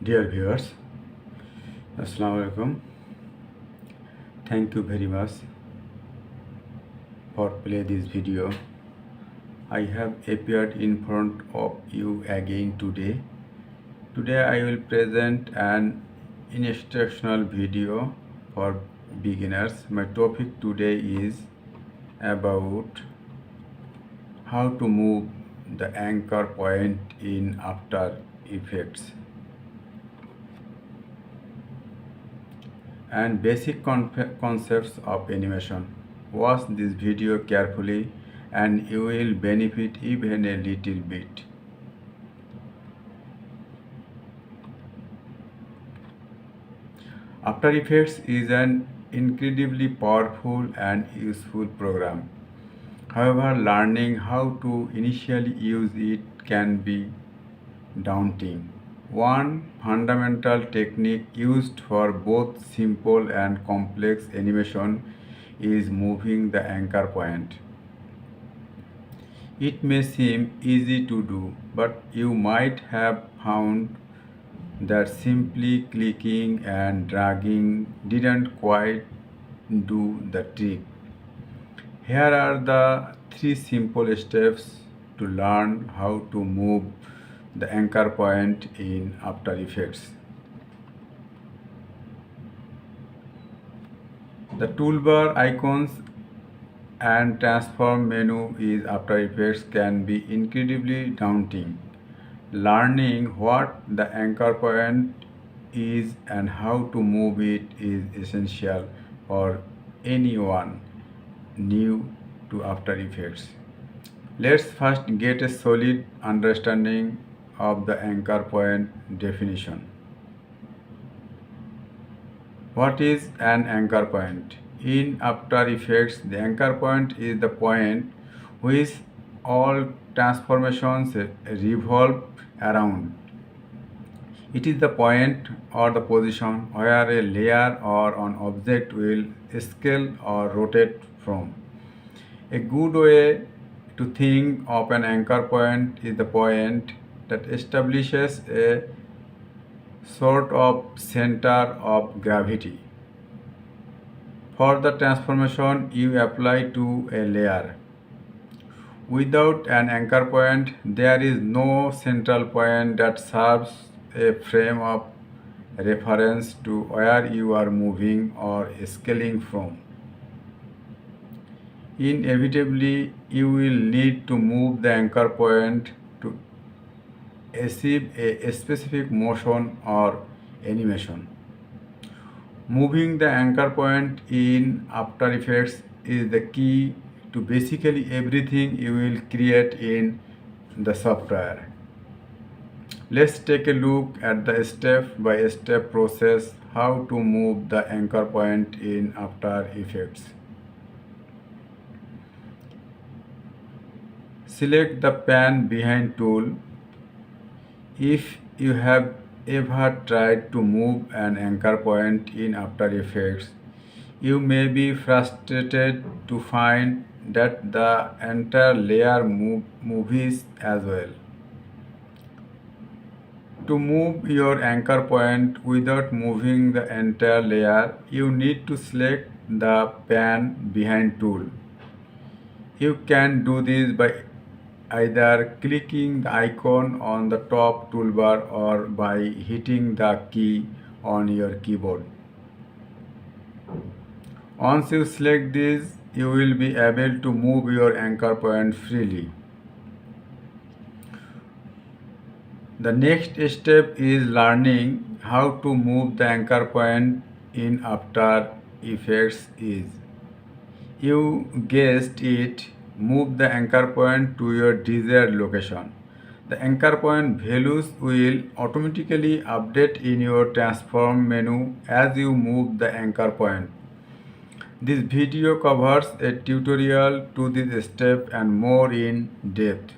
Dear viewers, Assalamu alaikum. Thank you very much for play this video. I have appeared in front of you again today. Today I will present an instructional video for beginners. My topic today is about how to move the anchor point in After Effects and basic concepts of animation. Watch this video carefully and you will benefit even a little bit. After Effects is an incredibly powerful and useful program. However, learning how to initially use it can be daunting. One fundamental technique used for both simple and complex animation is moving the anchor point. It may seem easy to do, but you might have found that simply clicking and dragging didn't quite do the trick. Here are the 3 simple steps to learn how to move the anchor point in After Effects. The toolbar icons and transform menu is After Effects can be incredibly daunting. Learning what the anchor point is and how to move it is essential for anyone new to After Effects. Let's first get a solid understanding of the anchor point definition. What is an anchor point? In After Effects, the anchor point is the point which all transformations revolve around. It is the point or the position where a layer or an object will scale or rotate from. A good way to think of an anchor point is the point that establishes a sort of center of gravity for the transformation you apply to a layer. Without an anchor point, there is no central point that serves a frame of reference to where you are moving or scaling from. Inevitably, you will need to move the anchor point to achieve a specific motion or animation. Moving the anchor point in After Effects is the key to basically everything you will create in the software. Let's take a look at the step-by-step process how to move the anchor point in After Effects. Select the pan behind tool. If you have ever tried to move an anchor point in After Effects, you may be frustrated to find that the entire layer moves as well. To move your anchor point without moving the entire layer, you need to select the pan behind tool. You can do this by either clicking the icon on the top toolbar or by hitting the key on your keyboard. Once you select this, you will be able to move your anchor point freely. The next step is learning how to move the anchor point in After Effects is, you guessed it, move the anchor point to your desired location. The anchor point values will automatically update in your transform menu as you move the anchor point. This video covers a tutorial to this step and more in depth.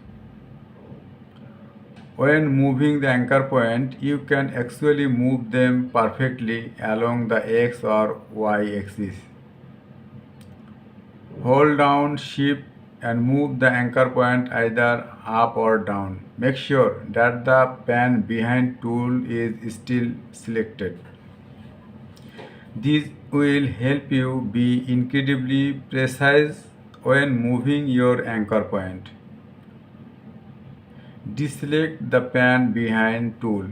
When moving the anchor point, you can actually move them perfectly along the X or Y axis. Hold down Shift and move the anchor point either up or down. Make sure that the pan behind tool is still selected. This will help you be incredibly precise when moving your anchor point. Deselect the pan behind tool.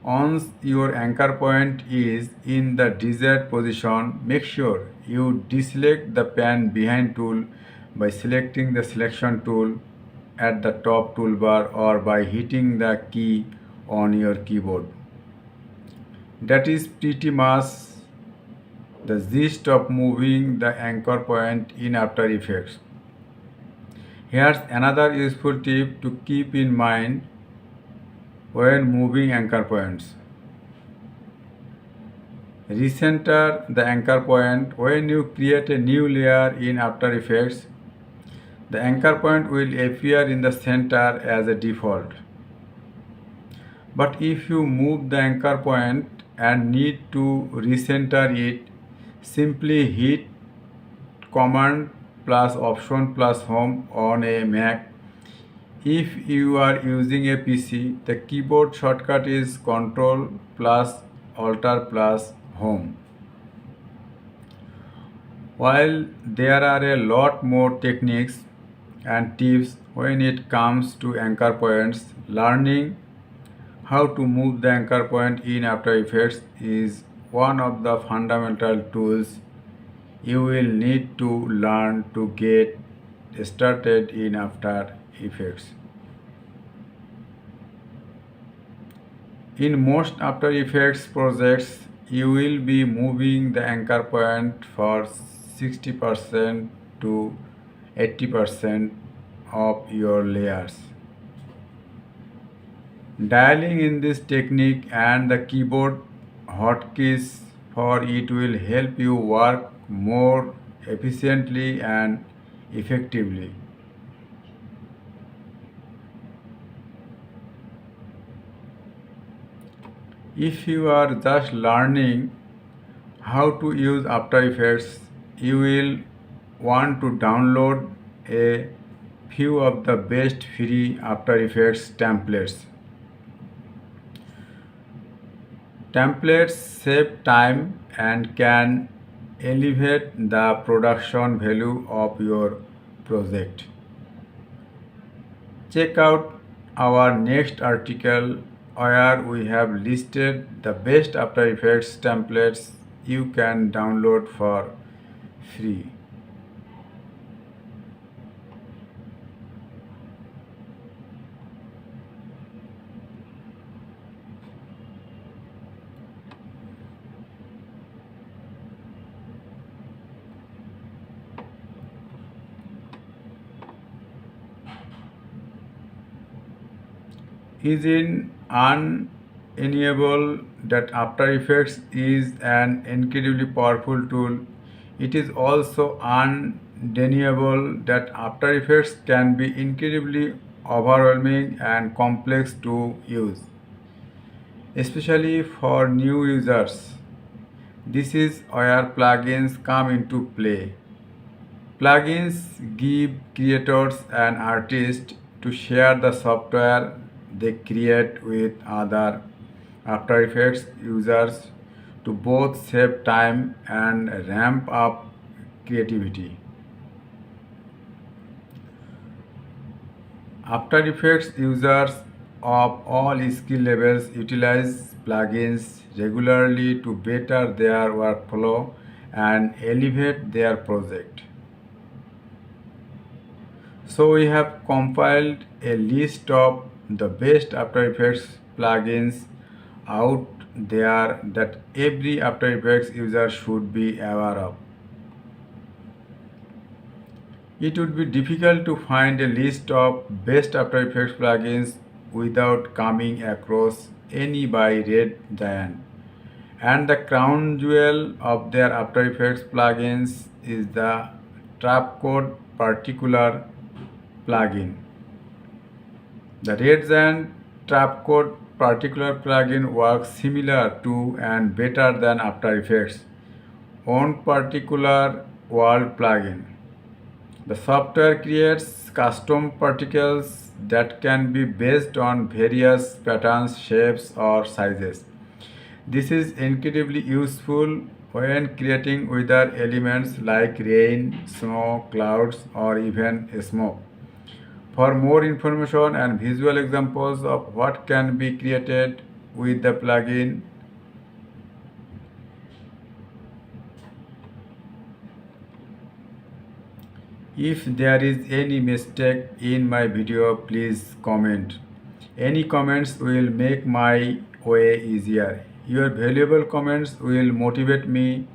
Once your anchor point is in the desired position, make sure you deselect the pan behind tool by selecting the selection tool at the top toolbar or by hitting the key on your keyboard. That is pretty much the gist of moving the anchor point in After Effects. Here's another useful tip to keep in mind when moving anchor points. Recenter the anchor point. When you create a new layer in After Effects, the anchor point will appear in the center as a default. But if you move the anchor point and need to recenter it, simply hit Command plus Option plus Home on a Mac. If you are using a PC, the keyboard shortcut is Ctrl plus Alt plus Home. While there are a lot more techniques and tips when it comes to anchor points, learning how to move the anchor point in After Effects is one of the fundamental tools you will need to learn to get started in After Effects. In most After Effects projects, you will be moving the anchor point for 60% to 80% of your layers. Dialing in this technique and the keyboard hotkeys for it will help you work more efficiently and effectively. If you are just learning how to use After Effects, you will want to download a few of the best free After Effects templates. Templates save time and can elevate the production value of your project. Check out our next article where we have listed the best After Effects templates you can download for free. Is in undeniable that After Effects is an incredibly powerful tool. It is also undeniable that After Effects can be incredibly overwhelming and complex to use, especially for new users. This is where plugins come into play. Plugins give creators and artists to share the software they create with other After Effects users to both save time and ramp up creativity. After Effects users of all skill levels utilize plugins regularly to better their workflow and elevate their project. So we have compiled a list of the best After Effects plugins out there that every After Effects user should be aware of. It would be difficult to find a list of best After Effects plugins without coming across any by Red Giant. And the crown jewel of their After Effects plugins is the Trapcode Particular plugin. The Red Giant Trapcode Particular plugin works similar to and better than After Effects' own Particular World plugin. The software creates custom particles that can be based on various patterns, shapes, or sizes. This is incredibly useful when creating weather elements like rain, snow, clouds, or even smoke. For more information and visual examples of what can be created with the plugin, if there is any mistake in my video, please comment. Any comments will make my way easier. Your valuable comments will motivate me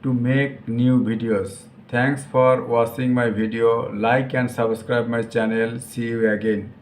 to make new videos. Thanks for watching my video. Like and subscribe my channel. See you again.